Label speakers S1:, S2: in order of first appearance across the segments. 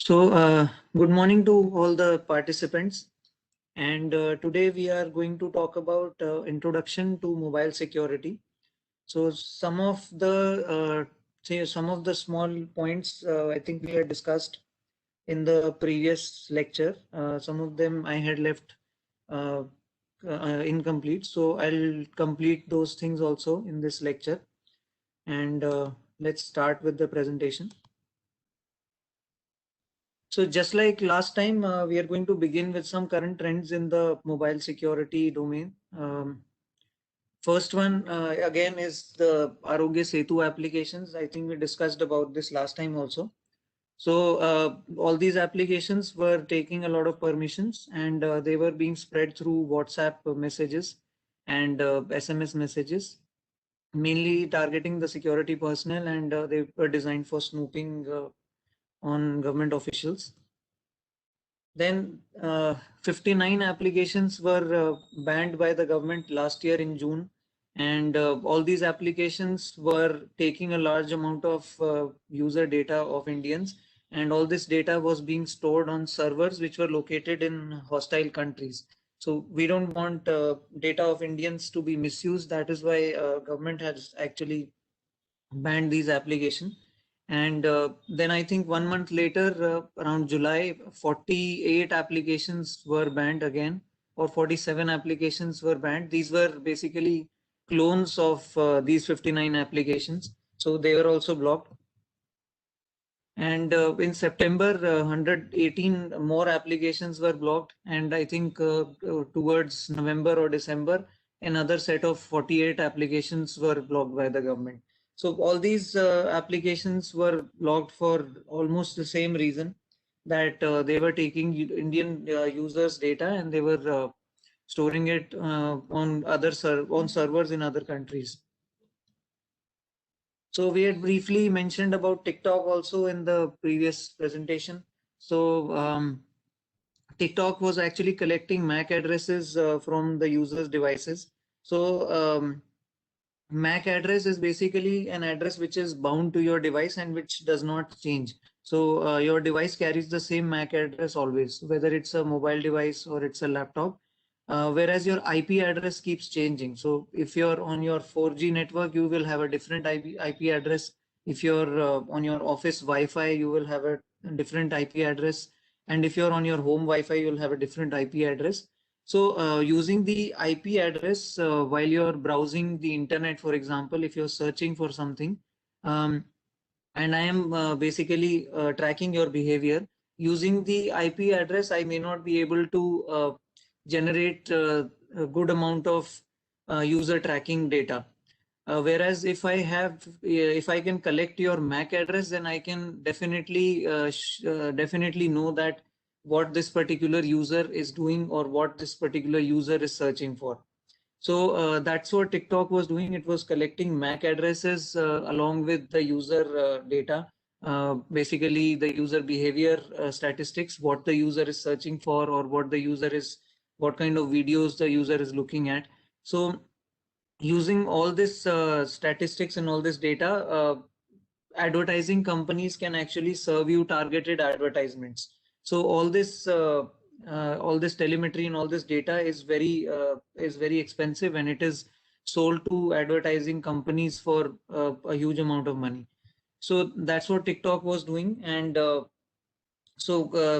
S1: So, good morning to all the participants. And today we are going to talk about introduction to mobile security. So, some of the small points I think we had discussed in the previous lecture. Some of them I had left uh, incomplete. So, I'll complete those things also in this lecture. And let's start with the presentation. So just like last time, we are going to begin with some current trends in the mobile security domain. First one, again, is the Arogya Setu applications. I think we discussed about this last time also. So all these applications were taking a lot of permissions, and they were being spread through WhatsApp messages and SMS messages, mainly targeting the security personnel, and they were designed for snooping on government officials. Then 59 applications were banned by the government last year in June, and all these applications were taking a large amount of user data of Indians, and all this data was being stored on servers which were located in hostile countries. So we don't want data of Indians to be misused. That is why government has actually banned these applications. And then I think 1 month later, around July, 48 applications were banned again, or 47 applications were banned. These were basically clones of these 59 applications. So they were also blocked. And in September, 118 more applications were blocked. And I think towards November or December, another set of 48 applications were blocked by the government. So all these applications were blocked for almost the same reason, that they were taking Indian users' data, and they were storing it on servers in other countries. So we had briefly mentioned about TikTok also in the previous presentation. So TikTok was actually collecting MAC addresses from the users' devices. So MAC address is basically an address which is bound to your device and which does not change. So your device carries the same MAC address always, whether it's a mobile device or it's a laptop. Whereas your IP address keeps changing. So if you're on your 4G network, you will have a different IP address. If you're on your office Wi-Fi, you will have a different IP address. And if you're on your home Wi-Fi, you'll have a different IP address. So using the IP address while you're browsing the internet, for example, if you're searching for something, um, and I am basically tracking your behavior using the IP address, I may not be able to generate a good amount of user tracking data. Whereas if I can collect your MAC address, then I can definitely know that what this particular user is doing or what this particular user is searching for. So that's what TikTok was doing. It was collecting MAC addresses along with the user data, basically the user behavior statistics, what the user is searching for, or what kind of videos the user is looking at. So using all this statistics and all this data, advertising companies can actually serve you targeted advertisements. So all this telemetry and all this data is very expensive, and it is sold to advertising companies for a huge amount of money. So that's what TikTok was doing. And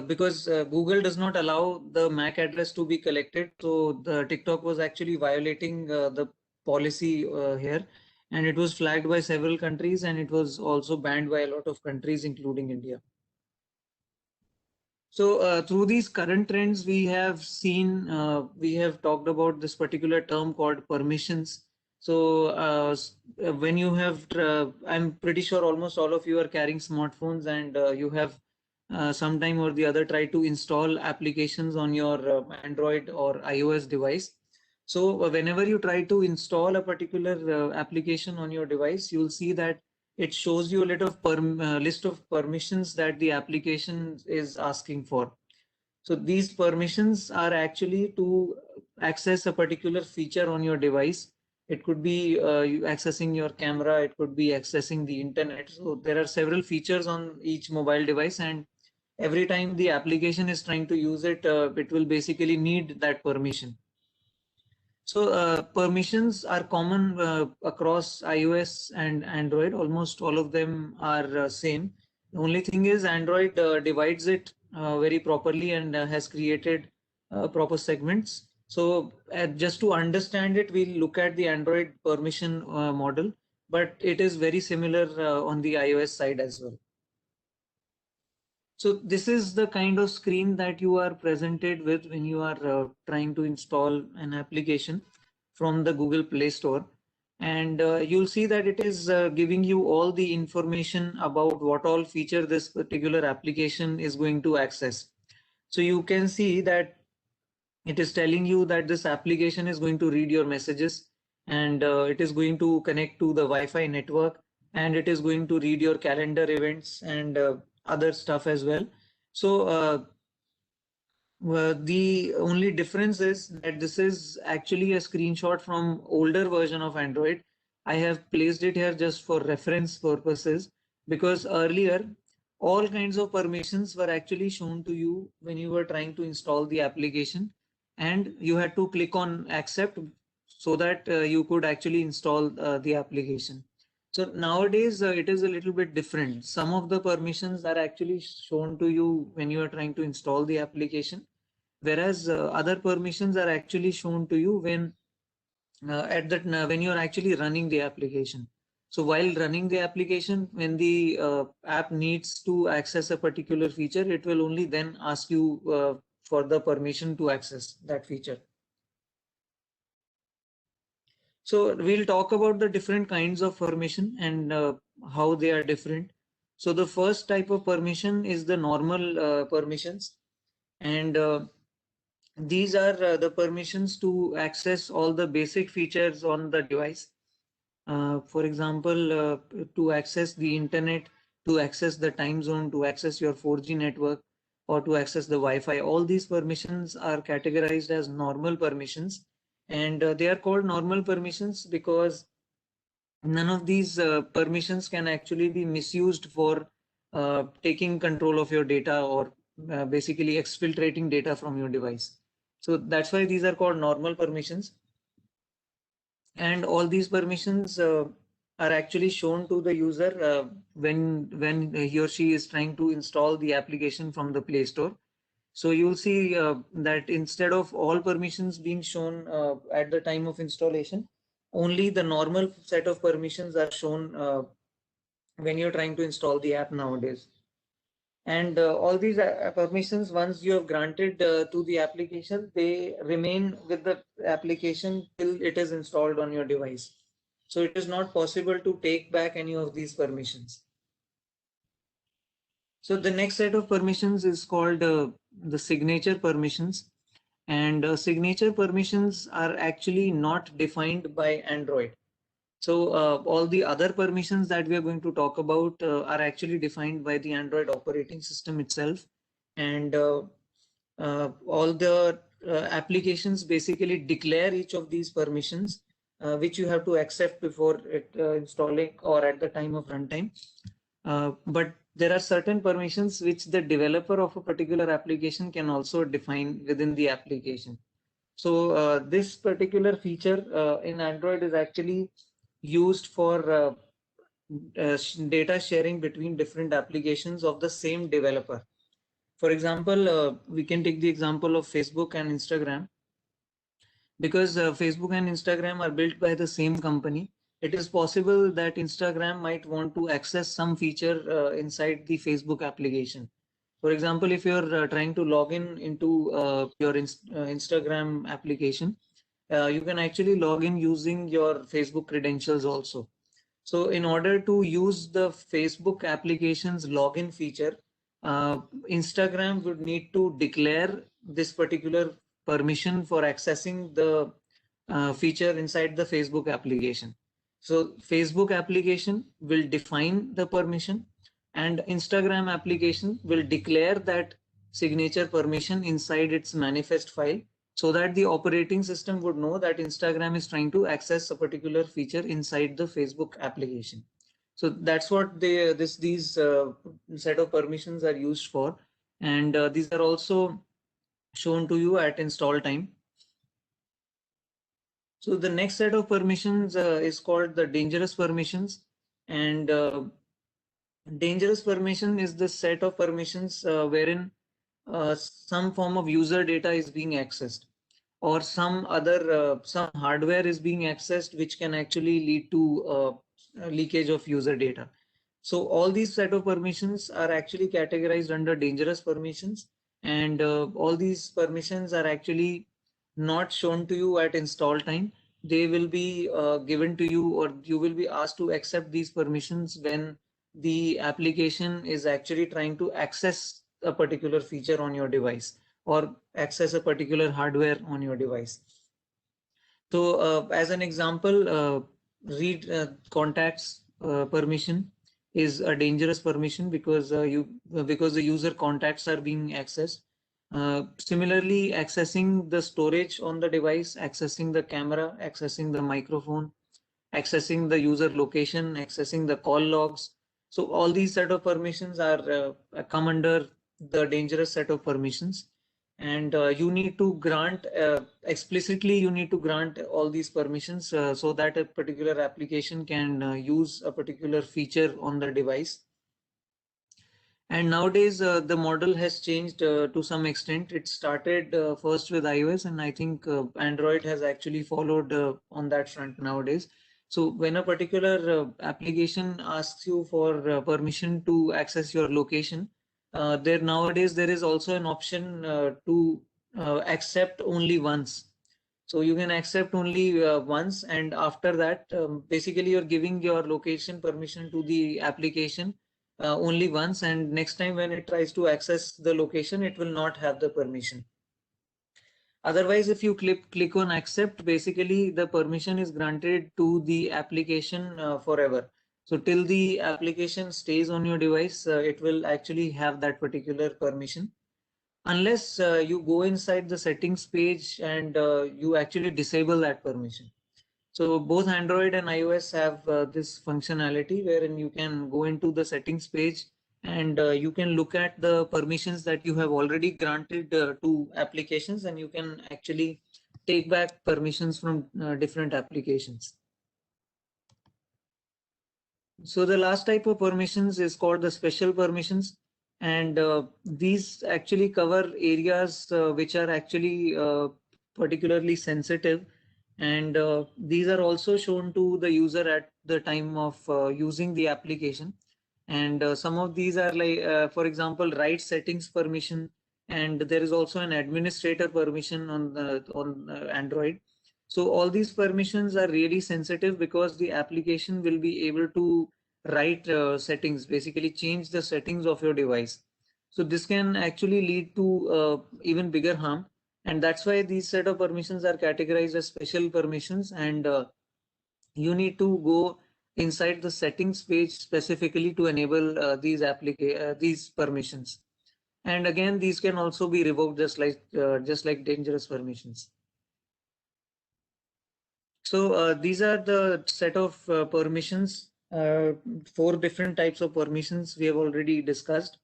S1: because Google does not allow the MAC address to be collected, so the TikTok was actually violating the policy here, and it was flagged by several countries, and it was also banned by a lot of countries, including India. So through these current trends, we have talked about this particular term called permissions. So when you have, I'm pretty sure almost all of you are carrying smartphones, and you have sometime or the other tried to install applications on your Android or iOS device. So whenever you try to install a particular application on your device, you'll see that it shows you a list of permissions that the application is asking for. So these permissions are actually to access a particular feature on your device. It could be accessing your camera, it could be accessing the internet. So there are several features on each mobile device, and every time the application is trying to use it, it will basically need that permission. So permissions are common across iOS and Android. Almost all of them are same. The only thing is Android divides it very properly and has created proper segments. So just to understand it, we'll look at the Android permission model, but it is very similar on the iOS side as well. So this is the kind of screen that you are presented with when you are trying to install an application from the Google Play Store. And you'll see that it is giving you all the information about what all feature this particular application is going to access. So you can see that it is telling you that this application is going to read your messages, and it is going to connect to the Wi-Fi network, and it is going to read your calendar events and other stuff as well. So the only difference is that this is actually a screenshot from older version of Android. I have placed it here just for reference purposes, because earlier all kinds of permissions were actually shown to you when you were trying to install the application, and you had to click on accept so that you could actually install the application. So nowadays it is a little bit different. Some of the permissions are actually shown to you when you are trying to install the application, whereas other permissions are actually shown to you when you are actually running the application. So while running the application, when the app needs to access a particular feature, it will only then ask you for the permission to access that feature. So we'll talk about the different kinds of permission and how they are different. So the first type of permission is the normal permissions, and these are the permissions to access all the basic features on the device. For example, to access the internet, to access the time zone, to access your 4G network, or to access the Wi-Fi. All these permissions are categorized as normal permissions, and they are called normal permissions because none of these permissions can actually be misused for taking control of your data or basically exfiltrating data from your device. So that's why these are called normal permissions. And all these permissions are actually shown to the user when he or she is trying to install the application from the Play Store. So you'll see that instead of all permissions being shown at the time of installation, only the normal set of permissions are shown when you're trying to install the app nowadays. And all these permissions, once you have granted to the application, they remain with the application till it is installed on your device. So it is not possible to take back any of these permissions. So the next set of permissions is called the signature permissions. And signature permissions are actually not defined by Android. So all the other permissions that we are going to talk about are actually defined by the Android operating system itself. And all the applications basically declare each of these permissions, which you have to accept before installing or at the time of runtime. But there are certain permissions which the developer of a particular application can also define within the application. So this particular feature in Android is actually used for data sharing between different applications of the same developer. For example, we can take the example of Facebook and Instagram. Because Facebook and Instagram are built by the same company, it is possible that Instagram might want to access some feature inside the Facebook application. For example, if you're trying to log in into your Instagram application, you can actually log in using your Facebook credentials also. So in order to use the Facebook application's login feature, Instagram would need to declare this particular permission for accessing the feature inside the Facebook application. So Facebook application will define the permission, and Instagram application will declare that signature permission inside its manifest file, so that the operating system would know that Instagram is trying to access a particular feature inside the Facebook application. So that's what these set of permissions are used for. And these are also shown to you at install time. So the next set of permissions is called the dangerous permissions. And dangerous permission is the set of permissions wherein some form of user data is being accessed, or some other some hardware is being accessed, which can actually lead to leakage of user data. So all these set of permissions are actually categorized under dangerous permissions, and all these permissions are actually not shown to you at install time. They will be given to you, or you will be asked to accept these permissions when the application is actually trying to access a particular feature on your device or access a particular hardware on your device. So as an example, read contacts permission is a dangerous permission because because the user contacts are being accessed. Similarly, accessing the storage on the device, accessing the camera, accessing the microphone, accessing the user location, accessing the call logs. So all these set of permissions are come under the dangerous set of permissions. And you need to grant explicitly, you need to grant all these permissions so that a particular application can use a particular feature on the device. And nowadays, the model has changed to some extent. It started first with iOS, and I think Android has actually followed on that front nowadays. So when a particular application asks you for permission to access your location, there nowadays there is also an option to accept only once. So you can accept only once, and after that, basically you're giving your location permission to the application only once, and next time when it tries to access the location, it will not have the permission. Otherwise, if you click on accept, basically the permission is granted to the application forever. So till the application stays on your device, it will actually have that particular permission, unless you go inside the settings page and you actually disable that permission. So both Android and iOS have this functionality wherein you can go into the settings page and you can look at the permissions that you have already granted to applications, and you can actually take back permissions from different applications. So the last type of permissions is called the special permissions, and these actually cover areas which are actually particularly sensitive, and these are also shown to the user at the time of using the application. And some of these are like, for example, write settings permission, and there is also an administrator permission on Android. So all these permissions are really sensitive because the application will be able to write settings, basically change the settings of your device. So this can actually lead to even bigger harm, and that's why these set of permissions are categorized as special permissions, and you need to go inside the settings page specifically to enable these permissions. And again, these can also be revoked just like dangerous permissions. So these are the set of permissions, 4 different types of permissions we have already discussed.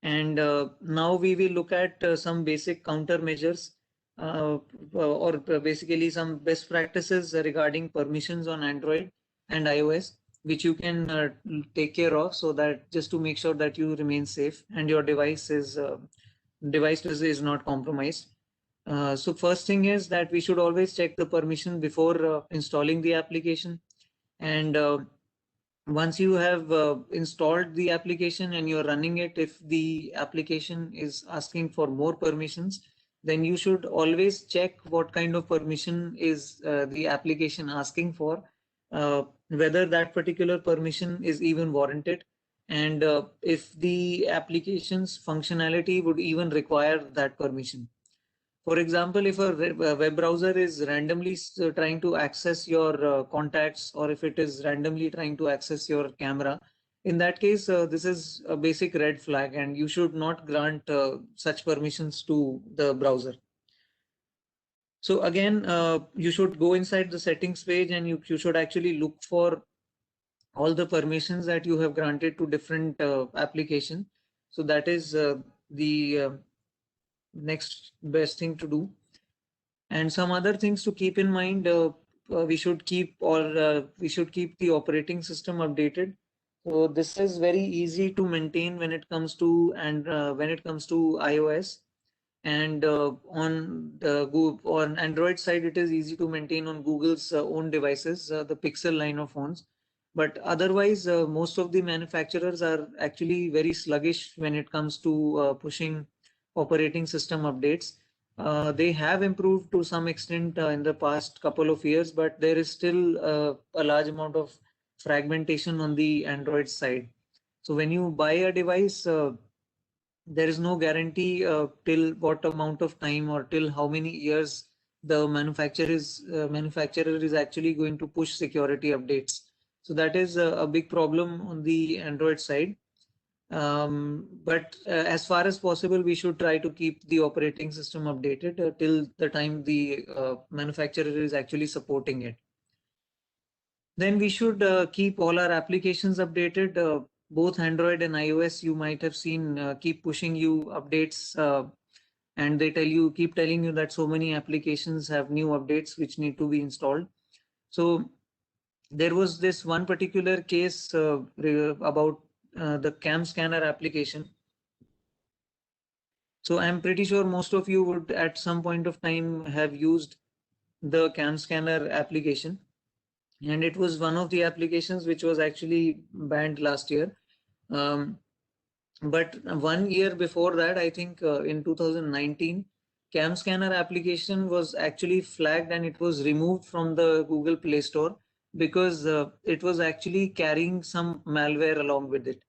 S1: And now we will look at some basic countermeasures or basically some best practices regarding permissions on Android and iOS, which you can take care of, so that just to make sure that you remain safe and your device is not compromised. So first thing is that we should always check the permission before installing the application. And once you have installed the application and you're running it, if the application is asking for more permissions, then you should always check what kind of permission is the application asking for, whether that particular permission is even warranted, and if the application's functionality would even require that permission. For example, if a web browser is randomly trying to access your contacts, or if it is randomly trying to access your camera, in that case, this is a basic red flag, and you should not grant such permissions to the browser. So again, you should go inside the settings page, and you should actually look for all the permissions that you have granted to different application. So that is the next best thing to do. And some other things to keep in mind, we should keep the operating system updated. So this is very easy to maintain when it comes to iOS. And on Android side, it is easy to maintain on Google's own devices, the Pixel line of phones. But otherwise, most of the manufacturers are actually very sluggish when it comes to pushing operating system updates. They have improved to some extent in the past couple of years, but there is still a large amount of fragmentation on the Android side. So when you buy a device, there is no guarantee till what amount of time or till how many years the manufacturer is actually going to push security updates. So that is a big problem on the Android side. But as far as possible, we should try to keep the operating system updated till the time the manufacturer is actually supporting it. Then we should keep all our applications updated. Both Android and iOS, you might have seen, keep pushing you updates, and they keep telling you that so many applications have new updates which need to be installed. So there was this one particular case about the Cam Scanner application. So I'm pretty sure most of you would at some point of time have used the Cam Scanner application. And it was one of the applications which was actually banned last year. But 1 year before that, I think in 2019, Cam Scanner application was actually flagged and it was removed from the Google Play Store because it was actually carrying some malware along with it.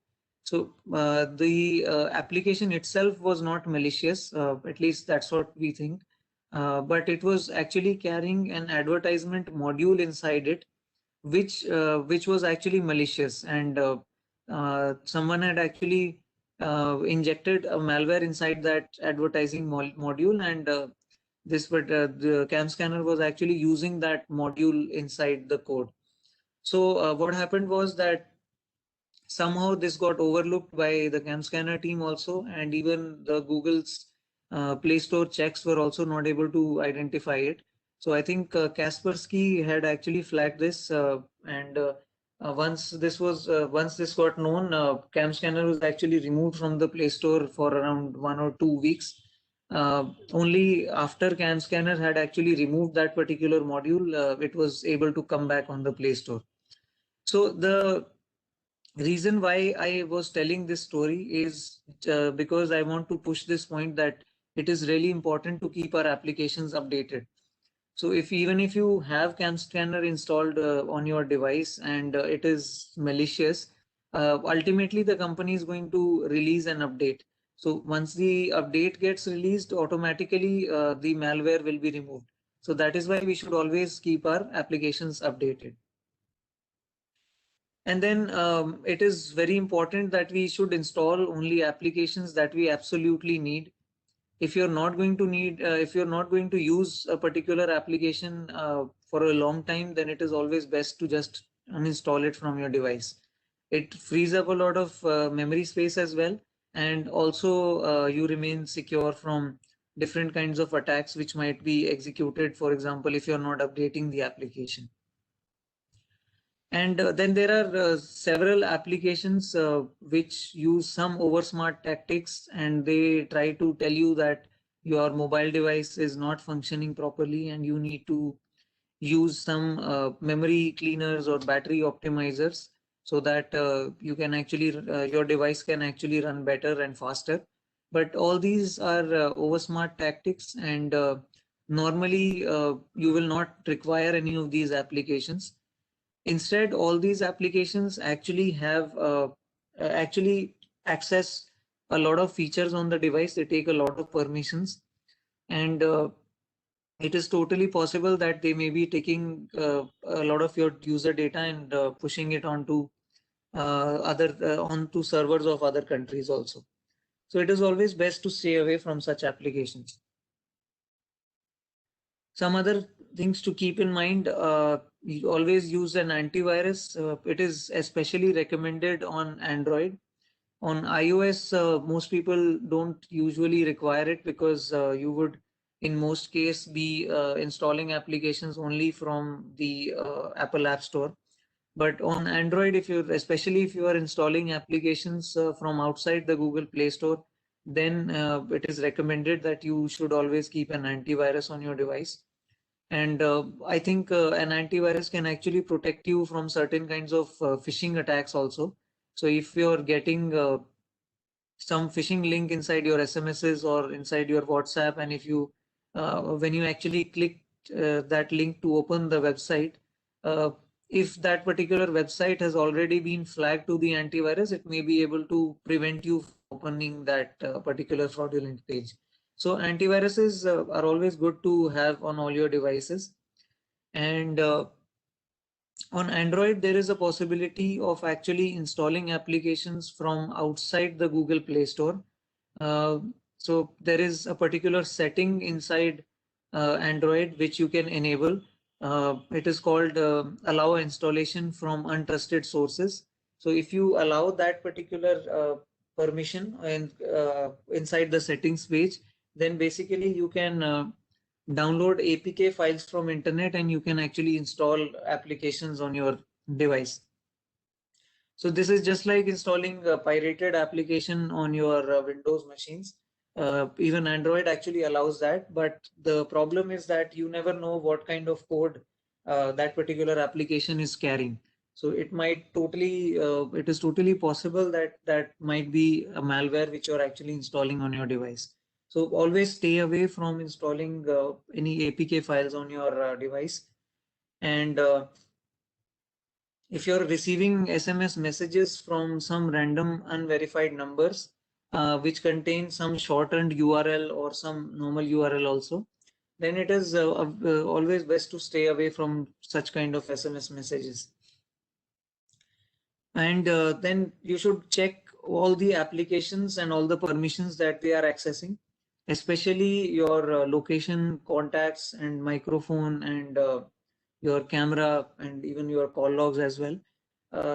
S1: So the application itself was not malicious, at least that's what we think. But it was actually carrying an advertisement module inside it, which was actually malicious, and someone had actually injected a malware inside that advertising module, and the Cam Scanner was actually using that module inside the code. So what happened was that somehow this got overlooked by the Cam Scanner team also, and even the Google's Play Store checks were also not able to identify it. So I think Kaspersky had actually flagged this, and once this got known, Cam Scanner was actually removed from the Play Store for around 1 or 2 weeks. Only after Cam Scanner had actually removed that particular module, it was able to come back on the Play Store. So the reason why I was telling this story is because I want to push this point that it is really important to keep our applications updated. So even if you have Cam Scanner installed on your device and it is malicious, ultimately the company is going to release an update. So once the update gets released, automatically the malware will be removed. So that is why we should always keep our applications updated. And then it is very important that we should install only applications that we absolutely need. If you're not going to use a particular application for a long time, then it is always best to just uninstall it from your device. It frees up a lot of memory space as well, and also you remain secure from different kinds of attacks which might be executed, for example, if you're not updating the application. And then there are several applications which use some oversmart tactics, and they try to tell you that your mobile device is not functioning properly and you need to use some memory cleaners or battery optimizers so that your device can actually run better and faster. But all these are oversmart tactics, and normally you will not require any of these applications. Instead, all these applications actually actually access a lot of features on the device. They take a lot of permissions, and it is totally possible that they may be taking a lot of your user data and pushing it onto onto servers of other countries also. So it is always best to stay away from such applications. Some other things to keep in mind, you always use an antivirus. It is especially recommended on Android. On iOS, most people don't usually require it because you would, in most case, be installing applications only from the Apple App Store. But on Android, especially if you are installing applications from outside the Google Play Store, then it is recommended that you should always keep an antivirus on your device. And I think an antivirus can actually protect you from certain kinds of phishing attacks also. So if you're getting some phishing link inside your SMSs or inside your WhatsApp, and if you when you actually click that link to open the website, uh, if that particular website has already been flagged to the antivirus, it may be able to prevent you from opening that particular fraudulent page. So antiviruses are always good to have on all your devices. And on Android, there is a possibility of actually installing applications from outside the Google Play Store. Uh, so there is a particular setting inside Android which you can enable. It is called allow installation from untrusted sources. So if you allow that particular permission inside the settings page, then basically you can download APK files from internet and you can actually install applications on your device. So this is just like installing a pirated application on your Windows machines. Even Android actually allows that, but the problem is that you never know what kind of code that particular application is carrying. So it is totally possible that that might be a malware which you're actually installing on your device. So always stay away from installing any APK files on your device. And if you're receiving SMS messages from some random unverified numbers, which contain some shortened URL or some normal URL also, then it is always best to stay away from such kind of SMS messages. And then you should check all the applications and all the permissions that they are accessing, especially your location, contacts, and microphone, and your camera, and even your call logs as well.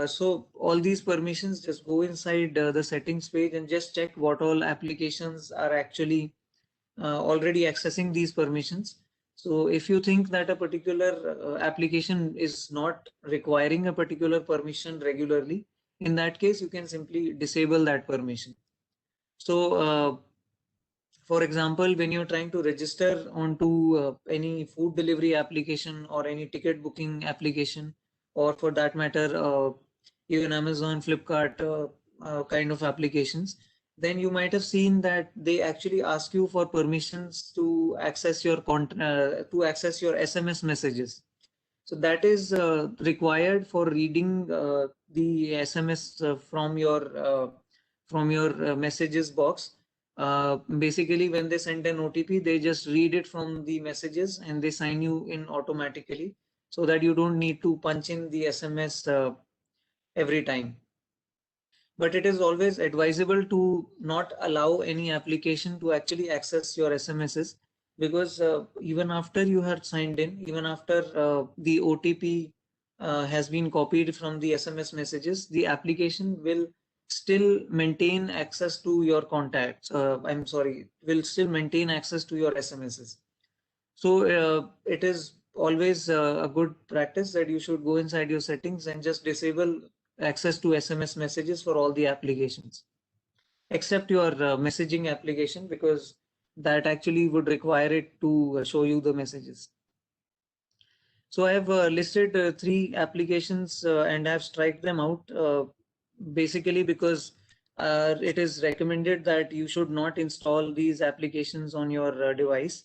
S1: So all these permissions, just go inside the settings page and just check what all applications are actually already accessing these permissions. So if you think that a particular application is not requiring a particular permission regularly, in that case, you can simply disable that permission. So for example, when you're trying to register onto any food delivery application or any ticket booking application, or for that matter, even Amazon, Flipkart kind of applications, then you might have seen that they actually ask you for permissions to access your SMS messages. So that is required for reading the SMS from your messages box. Basically, when they send an OTP, they just read it from the messages and they sign you in automatically, so that you don't need to punch in the SMS every time. But it is always advisable to not allow any application to actually access your SMSs, because even after you had signed in, even after the OTP has been copied from the SMS messages, the application will still maintain access to your contacts. I'm sorry, will still maintain access to your SMSs. So it is always a good practice that you should go inside your settings and just disable access to SMS messages for all the applications, except your messaging application, because that actually would require it to show you the messages. So I have listed 3 applications and I've striked them out basically because it is recommended that you should not install these applications on your device.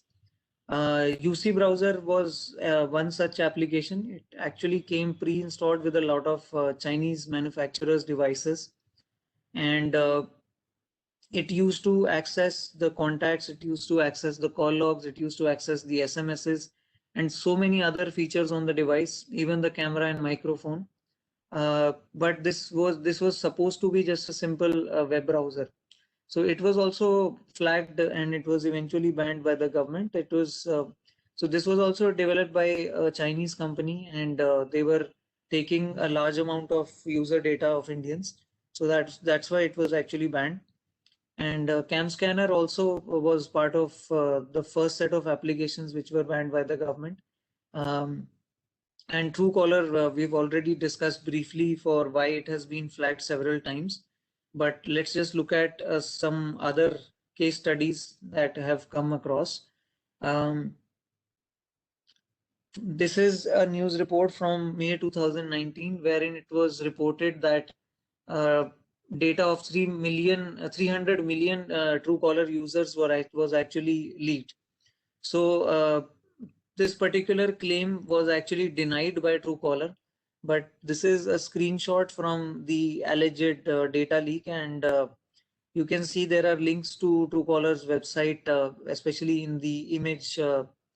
S1: UC browser was one such application. It actually came pre-installed with a lot of Chinese manufacturers' devices, and it used to access the contacts, it used to access the call logs, it used to access the SMSs, and so many other features on the device, even the camera and microphone. But this was supposed to be just a simple web browser. So it was also flagged and it was eventually banned by the government. It was so this was also developed by a Chinese company, and they were taking a large amount of user data of Indians. So that's why it was actually banned. And Cam Scanner also was part of the first set of applications which were banned by the government. And Truecaller, we've already discussed briefly for why it has been flagged several times. But let's just look at some other case studies that have come across. This is a news report from May 2019, wherein it was reported that data of 300 million Truecaller users was actually leaked. So this particular claim was actually denied by Truecaller, but this is a screenshot from the alleged data leak, and you can see there are links to Truecaller's website, especially in the image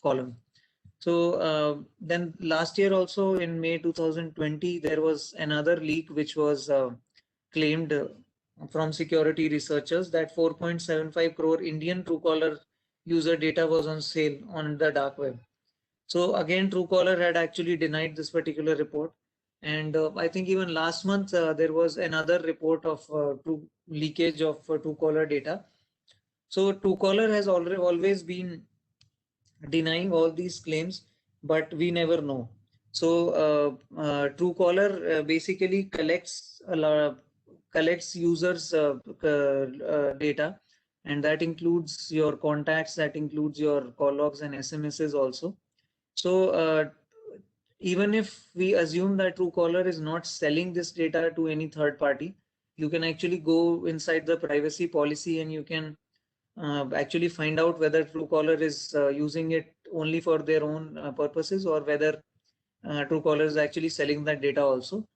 S1: column. So then last year also in May 2020, there was another leak which was claimed from security researchers that 4.75 crore Indian Truecaller user data was on sale on the dark web. So again, Truecaller had actually denied this particular report. And I think even last month, there was another report of leakage of Truecaller data. So Truecaller has always been denying all these claims, but we never know. So Truecaller basically collects users' data, and that includes your contacts, that includes your call logs and SMSs also. So even if we assume that Truecaller is not selling this data to any third party, you can actually go inside the privacy policy and you can actually find out whether Truecaller is using it only for their own purposes, or whether Truecaller is actually selling that data also.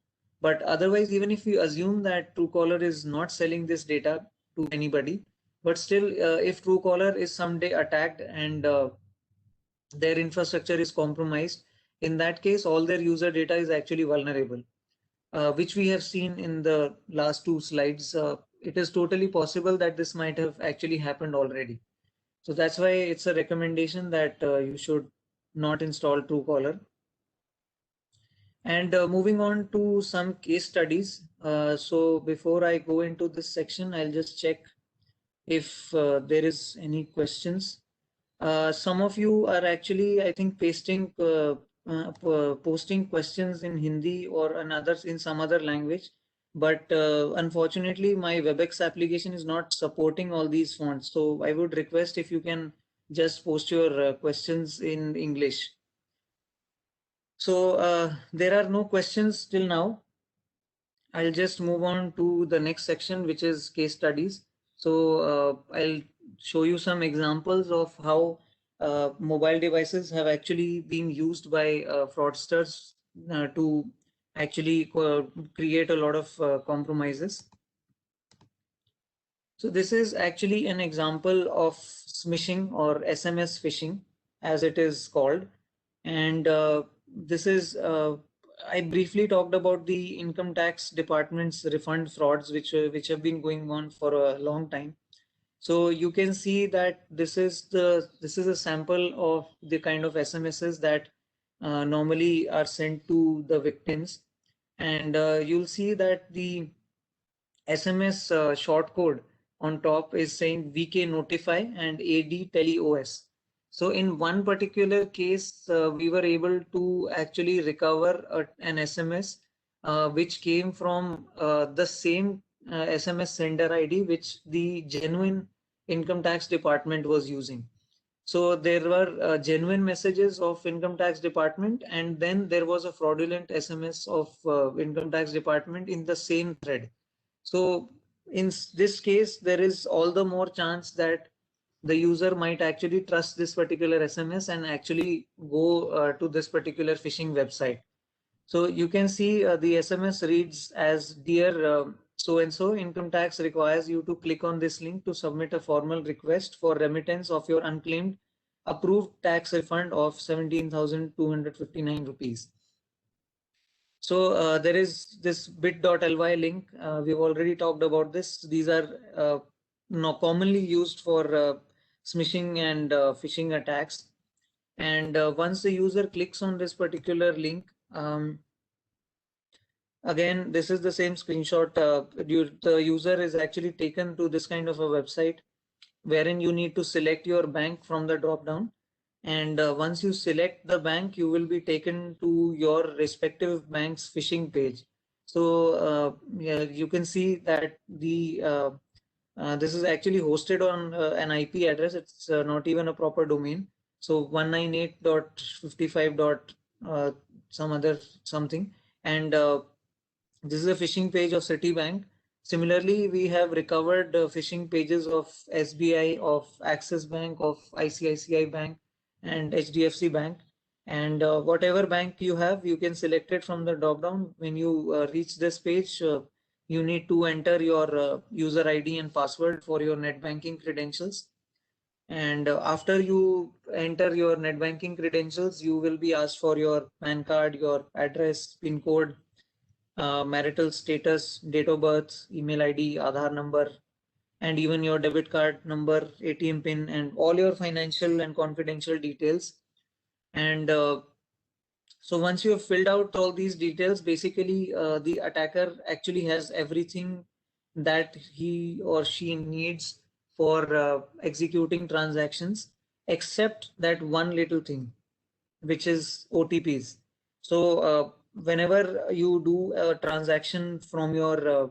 S1: But otherwise, even if we assume that Truecaller is not selling this data to anybody, but still, if Truecaller is someday attacked and their infrastructure is compromised, in that case, all their user data is actually vulnerable, which we have seen in the last two slides. It is totally possible that this might have actually happened already. So that's why it's a recommendation that you should not install Truecaller. And moving on to some case studies. So before I go into this section, I'll just check if there is any questions. Some of you are actually, I think, posting questions in Hindi or in some other language. But unfortunately, my WebEx application is not supporting all these fonts. So I would request if you can just post your questions in English. So there are no questions till now. I'll just move on to the next section, which is case studies. So I'll show you some examples of how mobile devices have actually been used by fraudsters to actually create a lot of compromises. So this is actually an example of smishing or SMS phishing, as it is called. And this is, I briefly talked about the income tax department's refund frauds, which have been going on for a long time. So you can see that this is a sample of the kind of SMSs that normally are sent to the victims. And you'll see that the SMS shortcode on top is saying VK Notify and AD TeleOS. So in one particular case, we were able to actually recover an SMS which came from the same SMS sender ID which the genuine income tax department was using. So there were genuine messages of income tax department, and then there was a fraudulent SMS of income tax department in the same thread. So in this case, there is all the more chance that the user might actually trust this particular SMS and actually go to this particular phishing website. So you can see the SMS reads as, "Dear so-and-so, income tax requires you to click on this link to submit a formal request for remittance of your unclaimed approved tax refund of 17,259 rupees. So there is this bit.ly link. We've already talked about this. These are commonly used for smishing and phishing attacks. And once the user clicks on this particular link, Again, this is the same screenshot. The user is actually taken to this kind of a website wherein you need to select your bank from the drop down. And once you select the bank, you will be taken to your respective bank's phishing page. So yeah, you can see that this is actually hosted on an IP address. It's not even a proper domain. So 198.55. Some other something. And this is a phishing page of Citibank. Similarly, we have recovered phishing pages of SBI, of Axis Bank, of ICICI Bank, and HDFC Bank. And whatever bank you have, you can select it from the drop down. When you reach this page, you need to enter your user ID and password for your net banking credentials. And after you enter your net banking credentials, you will be asked for your PAN card, your address, PIN code, marital status, date of birth, email ID, Aadhaar number, and even your debit card number, ATM pin, and all your financial and confidential details. And so once you have filled out all these details, basically the attacker actually has everything that he or she needs for executing transactions, except that one little thing, which is OTPs. So whenever you do a transaction from your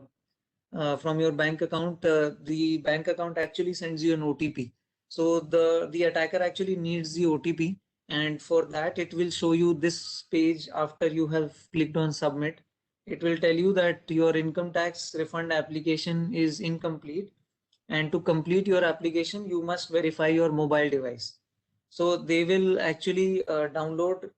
S1: bank account, the bank account actually sends you an OTP. So the attacker actually needs the OTP, and for that it will show you this page after you have clicked on submit. It will tell you that your income tax refund application is incomplete, and to complete your application you must verify your mobile device. So they will actually download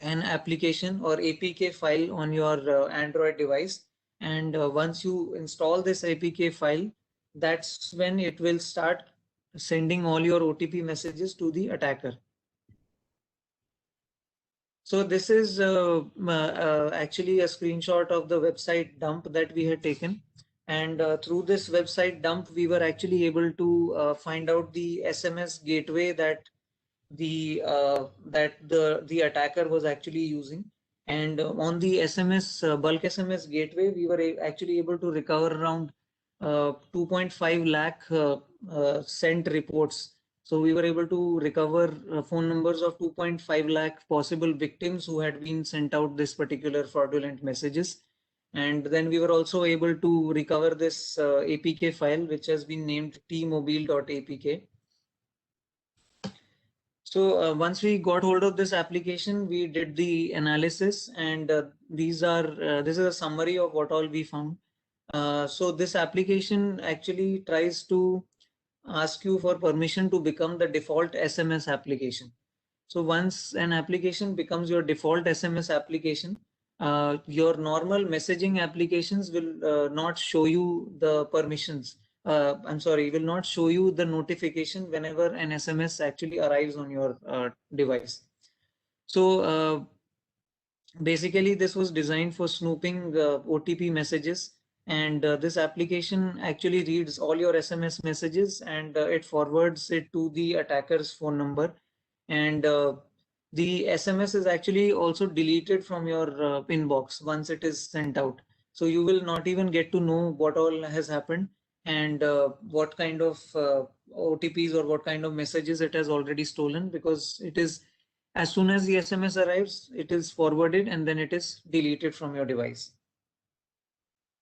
S1: an application or APK file on your Android device. And once you install this APK file, that's when it will start sending all your OTP messages to the attacker. So this is actually a screenshot of the website dump that we had taken. And through this website dump, we were actually able to find out the SMS gateway that the attacker was actually using. And on the SMS bulk SMS gateway, we were actually able to recover around 2.5 lakh sent reports. So we were able to recover phone numbers of 2.5 lakh possible victims who had been sent out this particular fraudulent messages. And then we were also able to recover this APK file, which has been named tmobile.apk. So once we got hold of this application, we did the analysis, and this is a summary of what all we found. So this application actually tries to ask you for permission to become the default SMS application. So once an application becomes your default SMS application, your normal messaging applications will not show you the permissions. I'm sorry, will not show you the notification whenever an SMS actually arrives on your device. So basically, this was designed for snooping OTP messages, and this application actually reads all your SMS messages, and it forwards it to the attacker's phone number. And the SMS is actually also deleted from your inbox once it is sent out. So you will not even get to know what all has happened, and what kind of OTPs or what kind of messages it has already stolen, because it is, as soon as the SMS arrives, it is forwarded and then it is deleted from your device.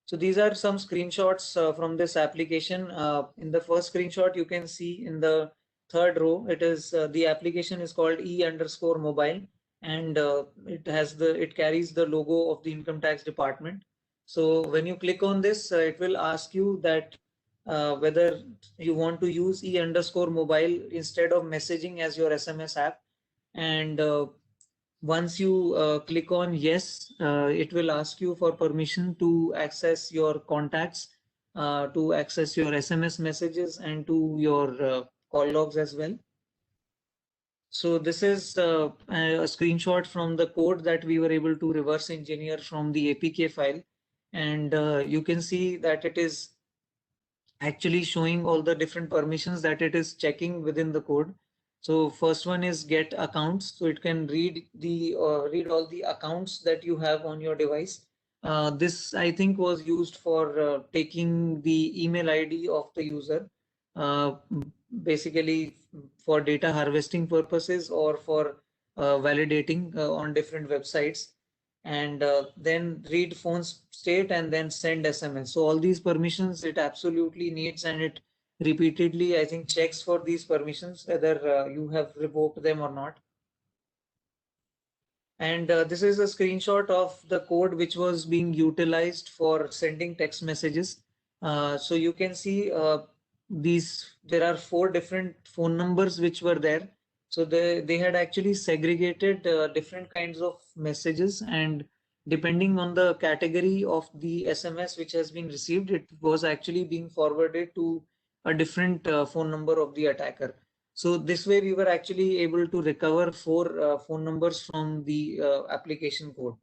S1: So these are some screenshots from this application. In the first screenshot, you can see in the third row, it is the application is called e_mobile, and it carries the logo of the income tax department. So when you click on this, it will ask you that whether you want to use e_mobile instead of messaging as your SMS app. And once you click on yes, it will ask you for permission to access your contacts, to access your SMS messages, and to your call logs as well. So this is a screenshot from the code that we were able to reverse engineer from the APK file. And you can see that it is actually showing all the different permissions that it is checking within the code. So first one is get accounts. So it can read all the accounts that you have on your device. This, I think, was used for taking the email ID of the user, uh, basically for data harvesting purposes or for validating on different websites, and then read phone state and then send SMS. So all these permissions it absolutely needs, and it repeatedly, I think, checks for these permissions whether you have revoked them or not. And this is a screenshot of the code which was being utilized for sending text messages. So you can see there are 4 different phone numbers which were there. So they had actually segregated different kinds of messages, and depending on the category of the SMS which has been received, it was actually being forwarded to a different phone number of the attacker. So this way we were actually able to recover 4 phone numbers from the application code.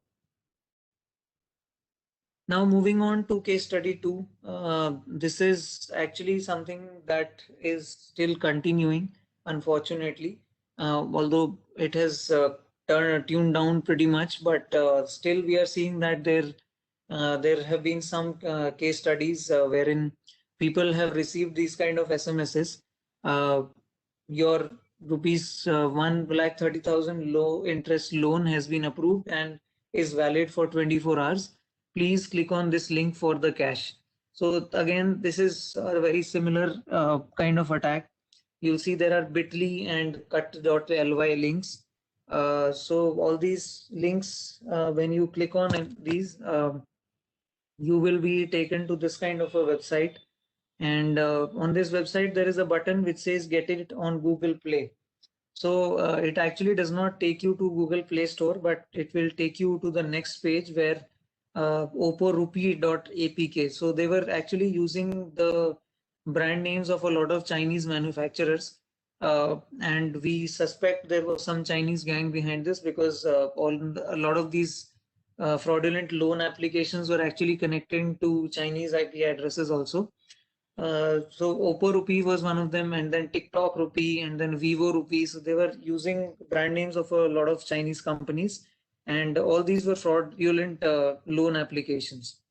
S1: Now moving on to case study 2, this is actually something that is still continuing, unfortunately, although it has tuned down pretty much, but still we are seeing that there have been some case studies wherein people have received these kind of SMSs. Your rupees 1,30,000 low interest loan has been approved and is valid for 24 hours. Please click on this link for the cash. So again, this is a very similar kind of attack. You'll see there are bit.ly and cut.ly links. So all these links, when you click on these, you will be taken to this kind of a website. And on this website, there is a button which says get it on Google Play. So it actually does not take you to Google Play Store, but it will take you to the next page where oporupee.apk. So they were actually using the brand names of a lot of Chinese manufacturers. And we suspect there was some Chinese gang behind this, because a lot of these fraudulent loan applications were actually connecting to Chinese IP addresses also. So Oppo Rupee was one of them, and then TikTok Rupee, and then Vivo Rupee. So they were using brand names of a lot of Chinese companies, and all these were fraudulent loan applications.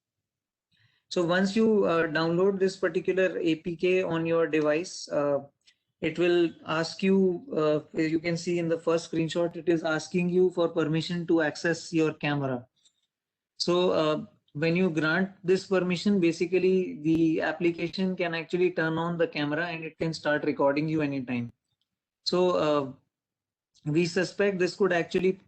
S1: So once you download this particular APK on your device, it will ask you, you can see in the first screenshot, it is asking you for permission to access your camera. So when you grant this permission, basically the application can actually turn on the camera and it can start recording you anytime. So we suspect this could actually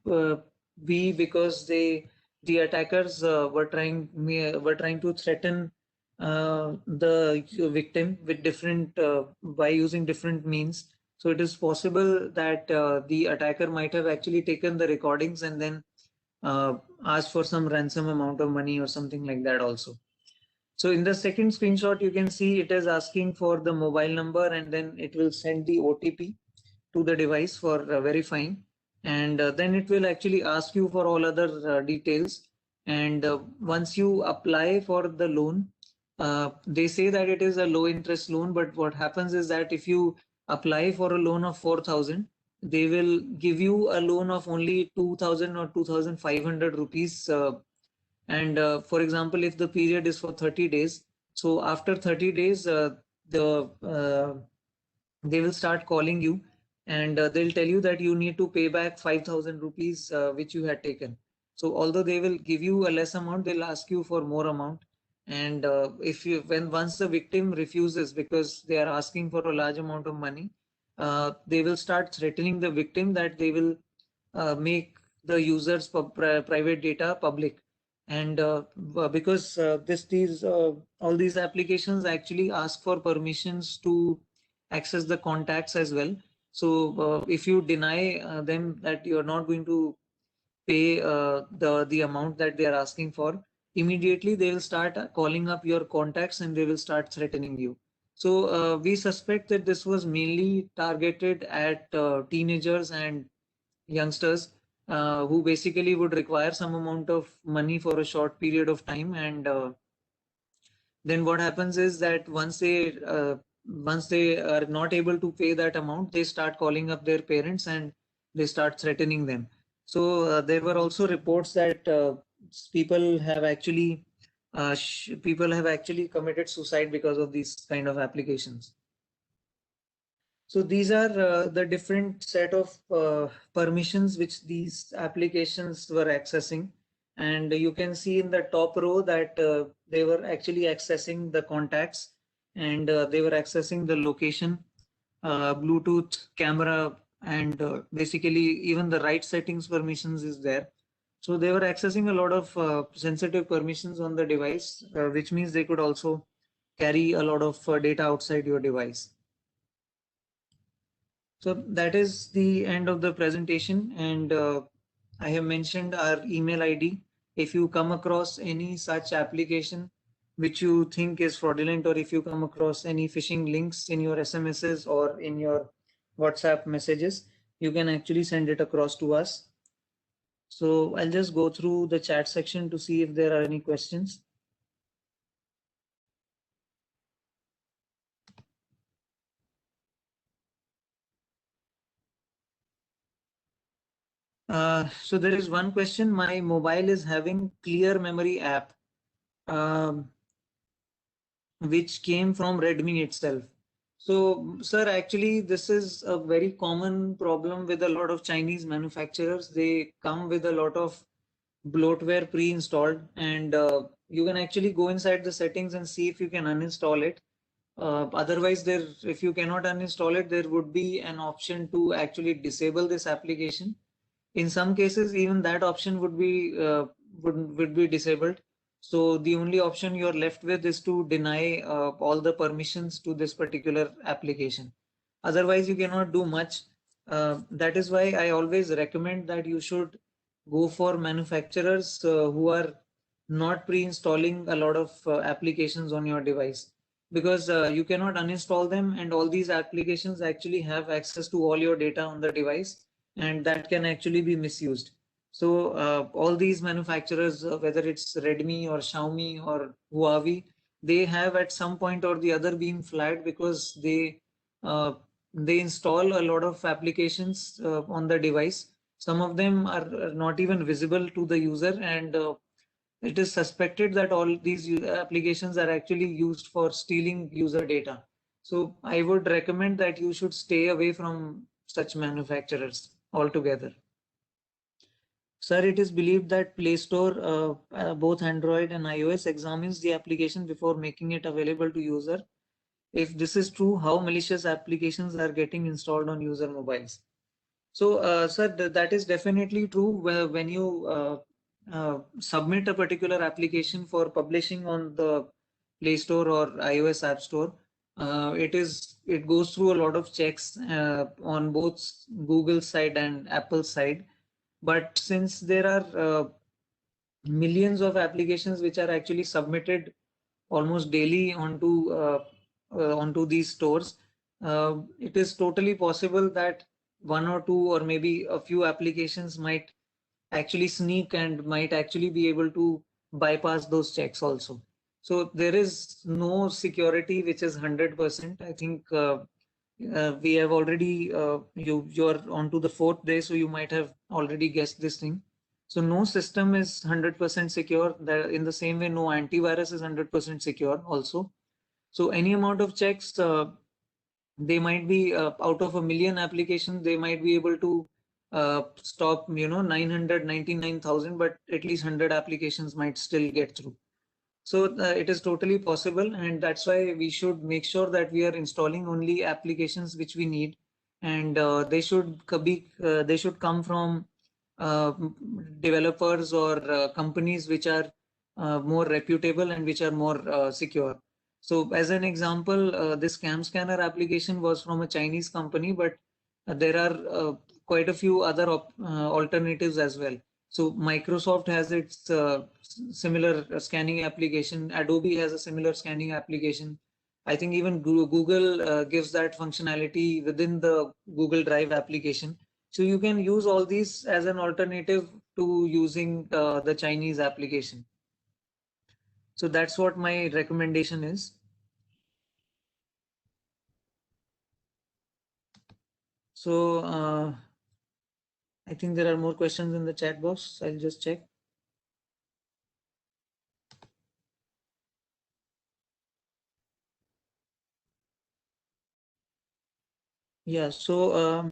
S1: be because the attackers were trying to threaten the victim with different by using different means. So it is possible that the attacker might have actually taken the recordings and then ask for some ransom amount of money or something like that also. So in the second screenshot, you can see it is asking for the mobile number, and then it will send the OTP to the device for verifying. And then it will actually ask you for all other details. And once you apply for the loan, they say that it is a low interest loan, but what happens is that if you apply for a loan of 4,000, they will give you a loan of only 2,000 or 2,500 rupees. And for example, if the period is for 30 days, so after 30 days, they will start calling you, and they'll tell you that you need to pay back 5,000 rupees which you had taken. So although they will give you a less amount, they'll ask you for more amount. And once the victim refuses because they are asking for a large amount of money, they will start threatening the victim that they will make the user's private data public. And because all these applications actually ask for permissions to access the contacts as well. So if you deny them that you're not going to pay the amount that they are asking for, immediately they will start calling up your contacts and they will start threatening you. So we suspect that this was mainly targeted at teenagers and youngsters who basically would require some amount of money for a short period of time. And then what happens is that once they are not able to pay that amount, they start calling up their parents and they start threatening them. So there were also reports that people have actually people have actually committed suicide because of these kind of applications. So these are the different set of permissions which these applications were accessing. And you can see in the top row that they were actually accessing the contacts, and they were accessing the location, Bluetooth, camera, and basically even the right settings permissions is there. So they were accessing a lot of sensitive permissions on the device, which means they could also carry a lot of data outside your device. So that is the end of the presentation, and I have mentioned our email ID. If you come across any such application which you think is fraudulent, or if you come across any phishing links in your SMSs or in your WhatsApp messages, you can actually send it across to us. So I'll just go through the chat section to see if there are any questions. So there is one question. My mobile is having Clear Memory app. Um, which came from Redmi itself. So, sir, actually, this is a very common problem with a lot of Chinese manufacturers. They come with a lot of bloatware pre-installed, and you can actually go inside the settings and see if you can uninstall it. Otherwise, if you cannot uninstall it, there would be an option to actually disable this application. In some cases, even that option would be disabled. So the only option you're left with is to deny all the permissions to this particular application. Otherwise, you cannot do much. That is why I always recommend that you should go for manufacturers who are not pre-installing a lot of applications on your device, because you cannot uninstall them, and all these applications actually have access to all your data on the device, and that can actually be misused. So all these manufacturers, whether it's Redmi or Xiaomi or Huawei, they have at some point or the other been flagged because uh, they install a lot of applications on the device. Some of them are not even visible to the user, and it is suspected that all these applications are actually used for stealing user data. So I would recommend that you should stay away from such manufacturers altogether. Sir, it is believed that Play Store, both Android and iOS, examines the application before making it available to user. If this is true, how malicious applications are getting installed on user mobiles? So, sir, that is definitely true. When you submit a particular application for publishing on the Play Store or iOS App Store, it goes through a lot of checks on both Google's side and Apple's side. But since there are millions of applications which are actually submitted almost daily onto these stores, it is totally possible that one or two or maybe a few applications might actually sneak and might actually be able to bypass those checks also. So there is no security which is 100%. I think we have already you're onto the fourth day, so you might have already guessed this thing. So no system is 100% secure. In the same way, no antivirus is 100% secure also. So any amount of checks, they might be out of a million applications, they might be able to stop 999,000, but at least 100 applications might still get through. So it is totally possible, and that's why we should make sure that we are installing only applications which we need, and they should come from uh, developers or companies which are more reputable and which are more secure. So as an example, this Cam Scanner application was from a Chinese company, but there are quite a few other alternatives as well. So Microsoft has its similar scanning application. Adobe has a similar scanning application. I think even Google gives that functionality within the Google Drive application. So you can use all these as an alternative to using the Chinese application. So that's what my recommendation is. So I think there are more questions in the chat box. I'll just check. Yeah, so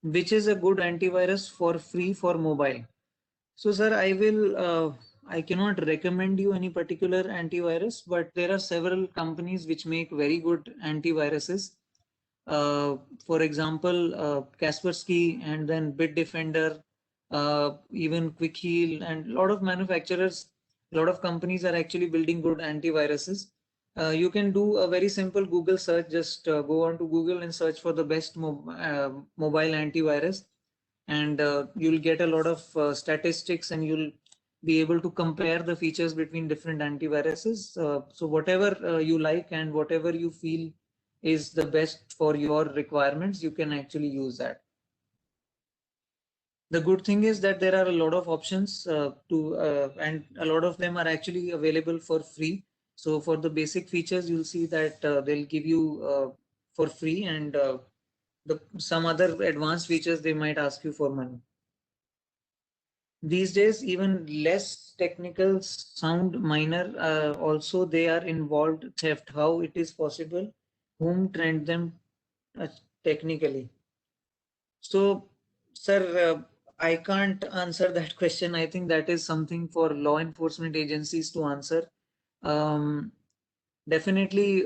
S1: which is a good antivirus for free for mobile? So, sir, I cannot recommend you any particular antivirus, but there are several companies which make very good antiviruses. For example, Kaspersky and then Bitdefender, even Quick Heal, and a lot of manufacturers, a lot of companies are actually building good antiviruses. You can do a very simple Google search. Just go on to Google and search for the best mobile antivirus, and you'll get a lot of statistics, and you'll be able to compare the features between different antiviruses. So whatever you like and whatever you feel is the best for your requirements, you can actually use that. The good thing is that there are a lot of options and a lot of them are actually available for free. So for the basic features, you'll see that they'll give you for free, and some other advanced features they might ask you for money. These days, even less technical sound minor, also they are involved theft. How it is possible? Whom trained them uh, technically? So, sir, I can't answer that question. I think that is something for law enforcement agencies to answer. Um, Definitely,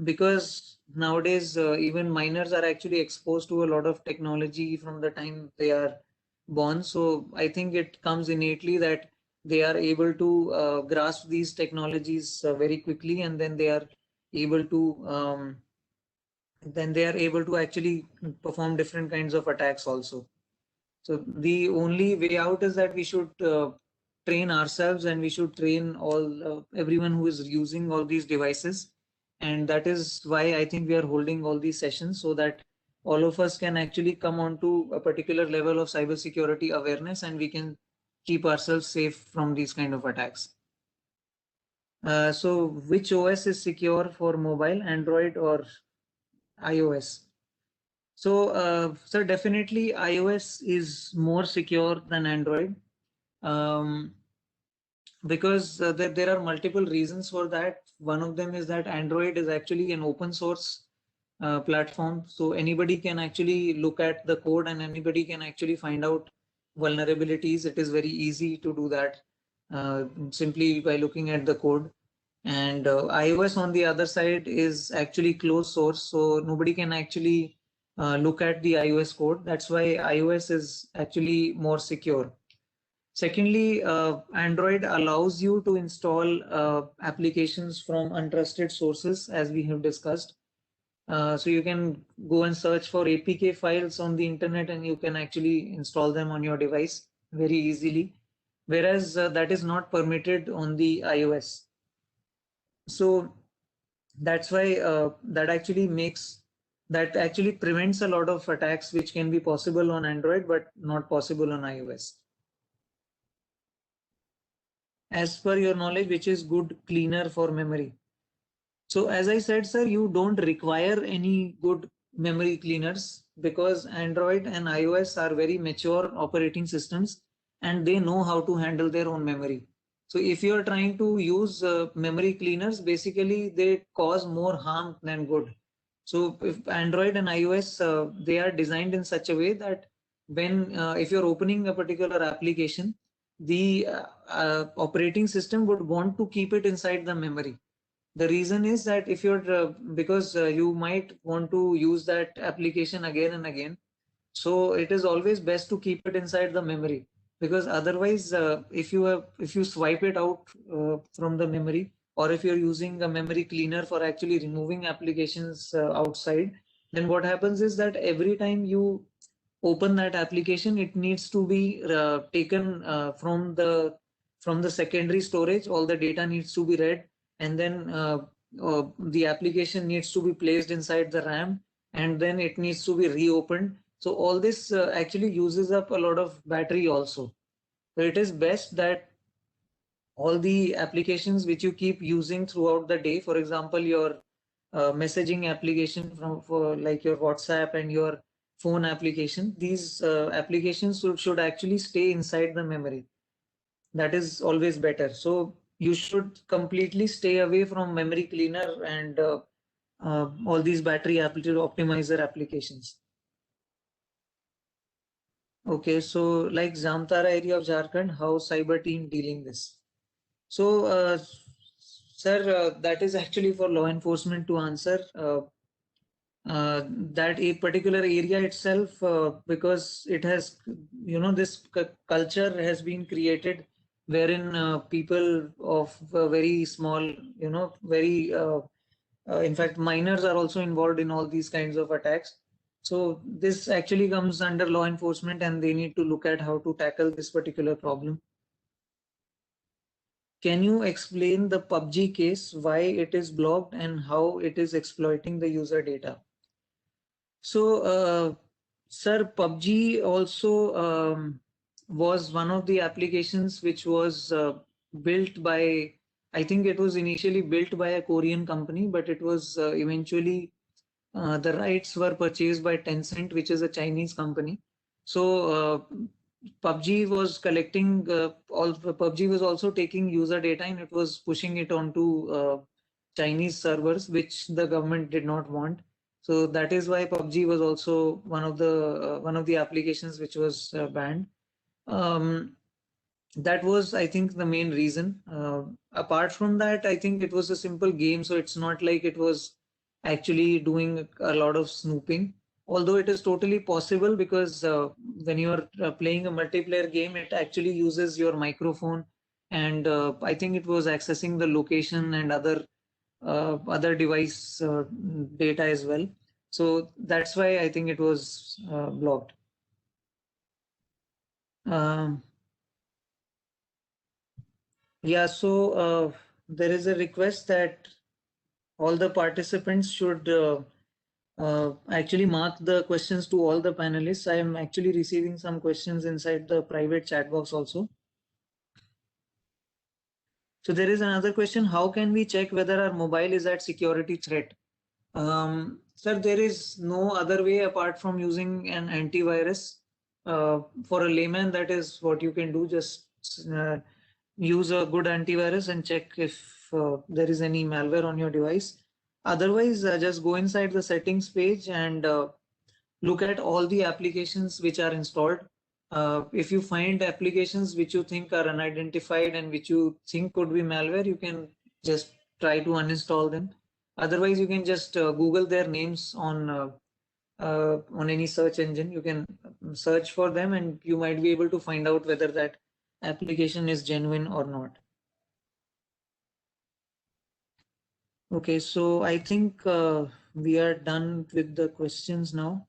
S1: because nowadays even minors are actually exposed to a lot of technology from the time they are born. So I think it comes innately that they are able to grasp these technologies very quickly, and able to then they are able to actually perform different kinds of attacks also. So the only way out is that we should train ourselves, and we should train all everyone who is using all these devices. And that is why I think we are holding all these sessions, so that all of us can actually come onto a particular level of cybersecurity awareness, and we can keep ourselves safe from these kind of attacks. So which OS is secure for mobile, Android or iOS? So, sir, definitely iOS is more secure than Android, um, because there are multiple reasons for that. One of them is that Android is actually an open source platform, so anybody can actually look at the code and anybody can actually find out vulnerabilities. It is very easy to do that simply by looking at the code. And iOS, on the other side, is actually closed source, so nobody can actually look at the iOS code. That's why iOS is actually more secure. Secondly, Android allows you to install applications from untrusted sources, as we have discussed. So you can go and search for APK files on the internet, and you can actually install them on your device very easily. Whereas that is not permitted on the iOS. So that's why that actually prevents a lot of attacks which can be possible on Android but not possible on iOS. As per your knowledge, which is good cleaner for memory? So as I said, sir, you don't require any good memory cleaners, because Android and iOS are very mature operating systems, and they know how to handle their own memory. So if you are trying to use memory cleaners, basically they cause more harm than good. So if Android and iOS, they are designed in such a way that when if you're opening a particular application, the operating system would want to keep it inside the memory. The reason is that if you're because you might want to use that application again and again, so it is always best to keep it inside the memory, because otherwise if you swipe it out from the memory, or if you're using a memory cleaner for actually removing applications outside, then what happens is that every time you open that application, it needs to be taken from the secondary storage. All the data needs to be read, and then the application needs to be placed inside the RAM, and then it needs to be reopened. So all this actually uses up a lot of battery also. So it is best that all the applications which you keep using throughout the day, for example, your messaging application for like your WhatsApp and your phone application, these applications should actually stay inside the memory. That is always better. So you should completely stay away from memory cleaner and all these battery optimizer applications. Okay, so like Jamtara area of Jharkhand, how cyber team dealing this? So, sir, that is actually for law enforcement to answer. That a particular area itself, because it has, this culture has been created wherein people of very small, very, in fact, minors are also involved in all these kinds of attacks. So this actually comes under law enforcement and they need to look at how to tackle this particular problem. Can you explain the PUBG case, why it is blocked and how it is exploiting the user data? So, sir, PUBG also was one of the applications which was built by, I think it was initially built by a Korean company, but it was eventually the rights were purchased by Tencent, which is a Chinese company. So PUBG was collecting PUBG was also taking user data and it was pushing it onto Chinese servers, which the government did not want. So that is why PUBG was also one of the applications which was banned. Um, that was, I think, the main reason. Apart from that, I think it was a simple game, so it's not like it was actually doing a lot of snooping. Although it is totally possible because when you are playing a multiplayer game, it actually uses your microphone, and I think it was accessing the location and other device data as well. So that's why I think it was blocked. Um, Yeah, so there is a request that all the participants should actually mark the questions to all the panelists. I am actually receiving some questions inside the private chat box also. So there is another question: how can we check whether our mobile is at security threat? Sir, there is no other way apart from using an antivirus. For a layman, that is what you can do. Just use a good antivirus and check if there is any malware on your device. Otherwise, just go inside the settings page and look at all the applications which are installed. If you find applications which you think are unidentified and which you think could be malware, you can just try to uninstall them. Otherwise, you can just Google their names on any search engine. You can search for them and you might be able to find out whether that application is genuine or not. Okay, so I think we are done with the questions now.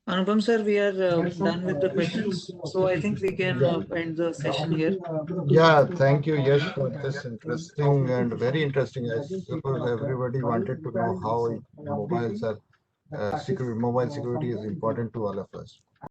S1: Anupam sir, we are done with the questions. So I think we can end the session here.
S2: Yeah, thank you, Yash, for this interesting and very interesting. I suppose everybody wanted to know how mobiles are mobile security is important to all of us.